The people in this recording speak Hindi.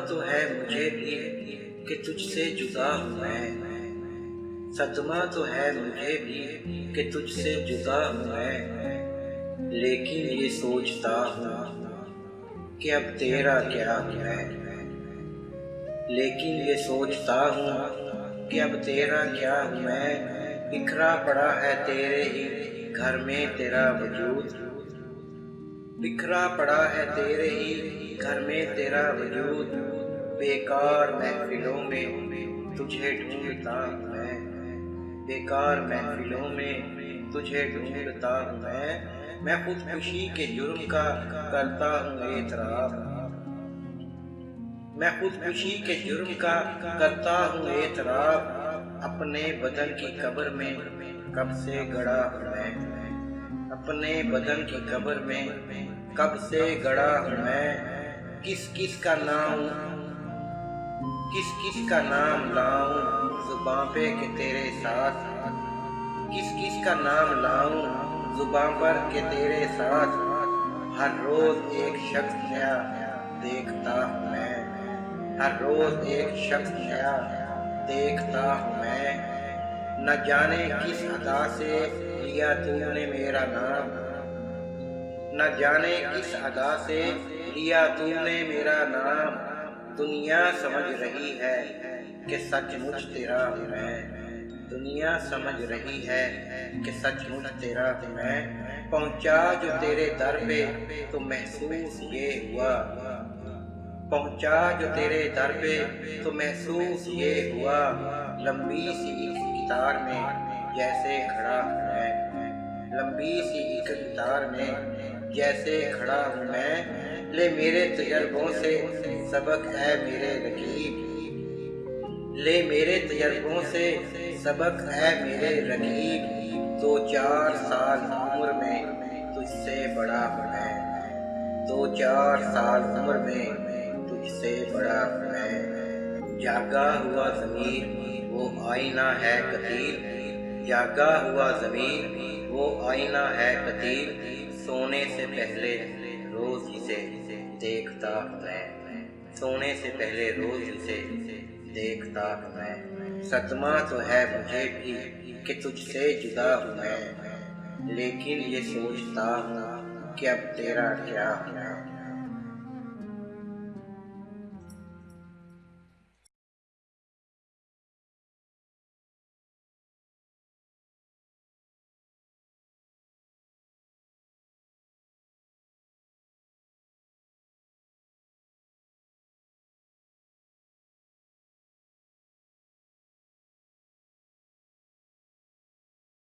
तो है मुझे भी कि तुझसे जुदा हूँ मैं। सदमा तो है मुझे भी कि तुझसे जुदा हूँ मैं। लेकिन ये सोचता हूँ कि अब तेरा क्या है। लेकिन ये सोचता हूँ कि अब तेरा क्या हूँ मैं। बिखरा पड़ा है तेरे ही घर में तेरा वजूद। बिखरा पड़ा है तेरे ही घर में तेरा वजूद। बेकार महफिलों में तुझे ढूंढता हूँ मैं। बेकार महफिलों में तुझे ढूंढता हूँ मैं खुदकुशी के जुर्म का करता हूँ एतराफ। मैं खुदकुशी के जुर्म का करता हूँ एतराफ। अपने बदन की कब्र में कब से गड़ा हूँ मैं। अपने बदन की कब्र में कब से गड़ा हूँ मैं। किस किस का नाम लाऊं जुबां पे के तेरे साथ। किस किस का नाम लाऊं जुबां पर के तेरे साथ। हर रोज एक शख्स नया देखता हूँ मैं। हर रोज एक शख्स नया देखता हूँ मैं। न जाने किस अदा से लिया तूने मेरा नाम। न जाने किस अदा से लिया तूने मेरा नाम। दुनिया समझ रही है कि सचमुच तेरा हूँ मैं। दुनिया समझ रही है कि सचमुच तेरा हूँ मैं। पहुँचा जो तेरे दर पे तो महसूस ये हुआ। पहुँचा जो तेरे दर पे तो महसूस ये हुआ। लंबी सी एक कितार में जैसे खड़ा हूँ मैं। लंबी सी एक कितार में जैसे खड़ा हूँ मैं। ले मेरे तजर्बों से सबक है मेरे रकीब। ले मेरे तजर्बों से सबक है मेरे रकीब। 2-4 साल उम्र में तुझसे बड़ा हूँ मैं। 2-4 साल उम्र में तुझसे बड़ा हूँ मैं। जागा हुआ ज़मीर वो आईना है कतील। जागा हुआ ज़मीर वो आईना है कतील। सोने से पहले रोज इसे देखता हूँ मैं। सोने से पहले रोज इसे देखता हूँ मैं। सदमा तो है मुझे भी कि तुझसे जुदा हूँ मैं। लेकिन ये सोचता हूँ कि अब तेरा क्या हूँ मैं।